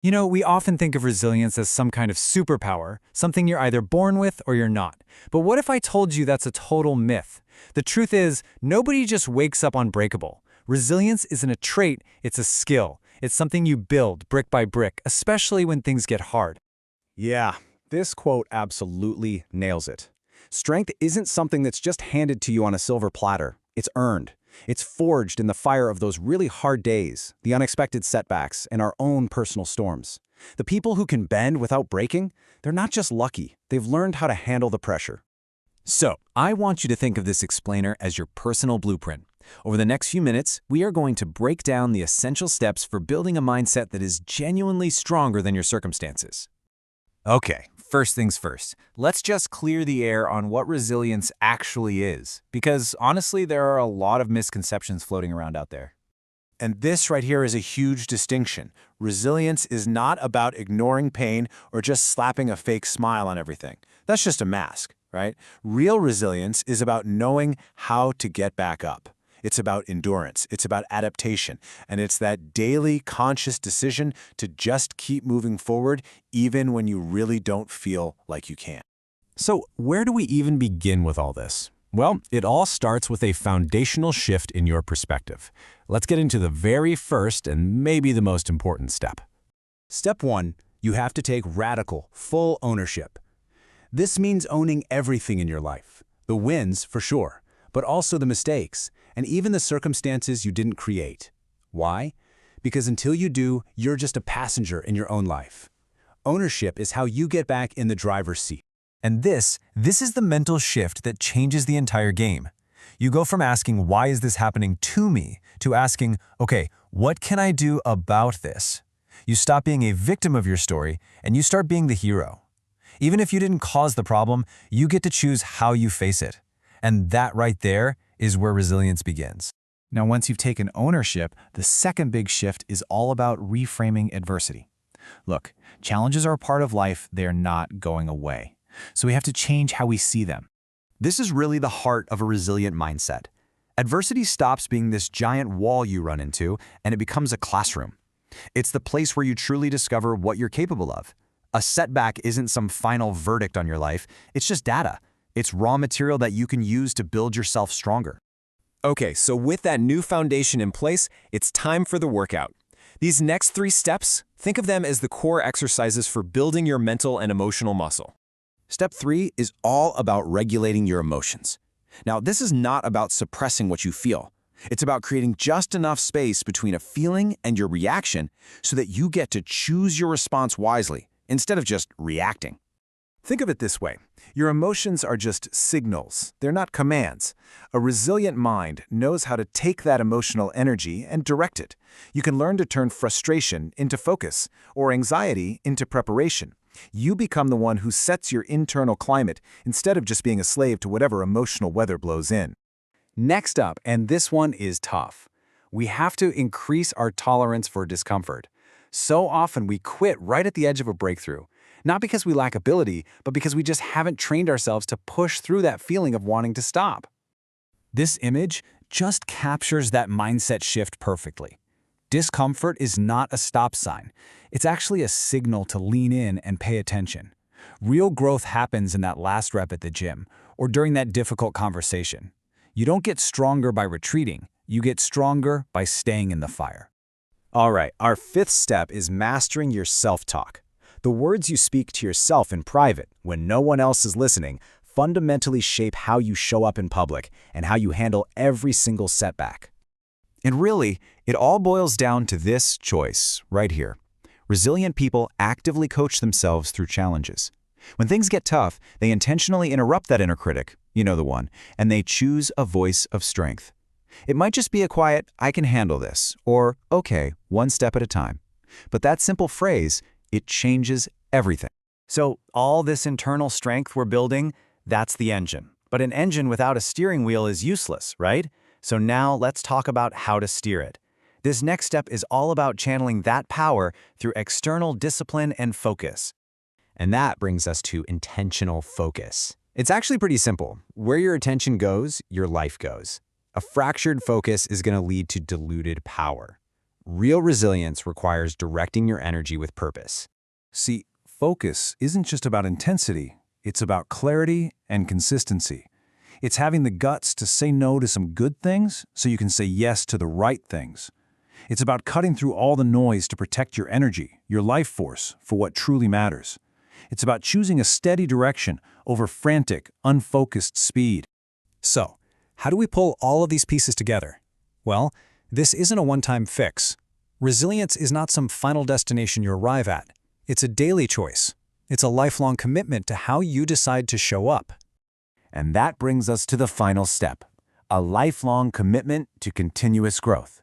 You know, we often think of resilience as some kind of superpower, something you're either born with or you're not. But what if I told you that's a total myth? The truth is, nobody just wakes up unbreakable. Resilience isn't a trait, it's a skill. It's something you build brick by brick, especially when things get hard. Yeah, this quote absolutely nails it. Strength isn't something that's just handed to you on a silver platter. It's earned. It's forged in the fire of those really hard days, the unexpected setbacks, and our own personal storms. The people who can bend without breaking, they're not just lucky, they've learned how to handle the pressure. So, I want you to think of this explainer as your personal blueprint. Over the next few minutes, we are going to break down the essential steps for building a mindset that is genuinely stronger than your circumstances. Okay, first things first. Let's just clear the air on what resilience actually is, because honestly, there are a lot of misconceptions floating around out there. And this right here is a huge distinction. Resilience is not about ignoring pain or just slapping a fake smile on everything. That's just a mask, right? Real resilience is about knowing how to get back up. It's about endurance, it's about adaptation, and it's that daily conscious decision to just keep moving forward even when you really don't feel like you can. So, where do we even begin with all this? Well, it all starts with a foundational shift in your perspective. Let's get into the very first and maybe the most important step. Step 1, you have to take radical, full ownership. This means owning everything in your life. The wins, for sure, but also the mistakes, and even the circumstances you didn't create. Why? Because until you do, you're just a passenger in your own life. Ownership is how you get back in the driver's seat. And this is the mental shift that changes the entire game. You go from asking, why is this happening to me, to asking, okay, what can I do about this? You stop being a victim of your story, and you start being the hero. Even if you didn't cause the problem, you get to choose how you face it. And that right there is where resilience begins. Now, once you've taken ownership, the second big shift is all about reframing adversity. Look, challenges are a part of life, they're not going away. So we have to change how we see them. This is really the heart of a resilient mindset. Adversity stops being this giant wall you run into, and it becomes a classroom. It's the place where you truly discover what you're capable of. A setback isn't some final verdict on your life, it's just data. It's raw material that you can use to build yourself stronger. Okay, so with that new foundation in place, it's time for the workout. These next 3 steps, think of them as the core exercises for building your mental and emotional muscle. Step 3 is all about regulating your emotions. Now, this is not about suppressing what you feel. It's about creating just enough space between a feeling and your reaction so that you get to choose your response wisely instead of just reacting. Think of it this way. Your emotions are just signals. They're not commands. A resilient mind knows how to take that emotional energy and direct it. You can learn to turn frustration into focus or anxiety into preparation. You become the one who sets your internal climate instead of just being a slave to whatever emotional weather blows in. Next up, and this one is tough, we have to increase our tolerance for discomfort. So often we quit right at the edge of a breakthrough. Not because we lack ability, but because we just haven't trained ourselves to push through that feeling of wanting to stop. This image just captures that mindset shift perfectly. Discomfort is not a stop sign. It's actually a signal to lean in and pay attention. Real growth happens in that last rep at the gym or during that difficult conversation. You don't get stronger by retreating. You get stronger by staying in the fire. All right, our 5th step is mastering your self-talk. The words you speak to yourself in private, when no one else is listening, fundamentally shape how you show up in public and how you handle every single setback. And really, it all boils down to this choice right here. Resilient people actively coach themselves through challenges. When things get tough, they intentionally interrupt that inner critic, you know the one, and they choose a voice of strength. It might just be a quiet, I can handle this, or okay, one step at a time. But that simple phrase, it changes everything. So all this internal strength we're building, that's the engine. But an engine without a steering wheel is useless, right? So now let's talk about how to steer it. This next step is all about channeling that power through external discipline and focus. And that brings us to intentional focus. It's actually pretty simple. Where your attention goes, your life goes. A fractured focus is going to lead to diluted power. Real resilience requires directing your energy with purpose. See, focus isn't just about intensity, it's about clarity and consistency. It's having the guts to say no to some good things so you can say yes to the right things. It's about cutting through all the noise to protect your energy, your life force, for what truly matters. It's about choosing a steady direction over frantic, unfocused speed. So, how do we pull all of these pieces together? Well, this isn't a one-time fix. Resilience is not some final destination you arrive at. It's a daily choice. It's a lifelong commitment to how you decide to show up. And that brings us to the final step, a lifelong commitment to continuous growth.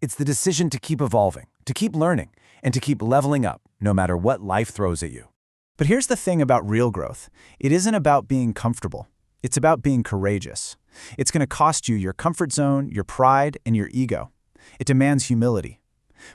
It's the decision to keep evolving, to keep learning, and to keep leveling up, no matter what life throws at you. But here's the thing about real growth. It isn't about being comfortable. It's about being courageous. It's going to cost you your comfort zone, your pride, and your ego. It demands humility.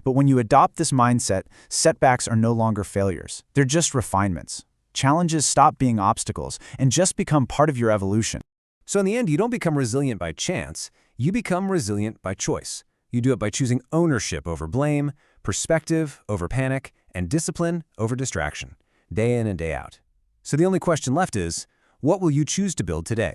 But when you adopt this mindset, setbacks are no longer failures. They're just refinements. Challenges stop being obstacles and just become part of your evolution. So in the end, you don't become resilient by chance, you become resilient by choice. You do it by choosing ownership over blame, perspective over panic, and discipline over distraction, day in and day out. So the only question left is, what will you choose to build today?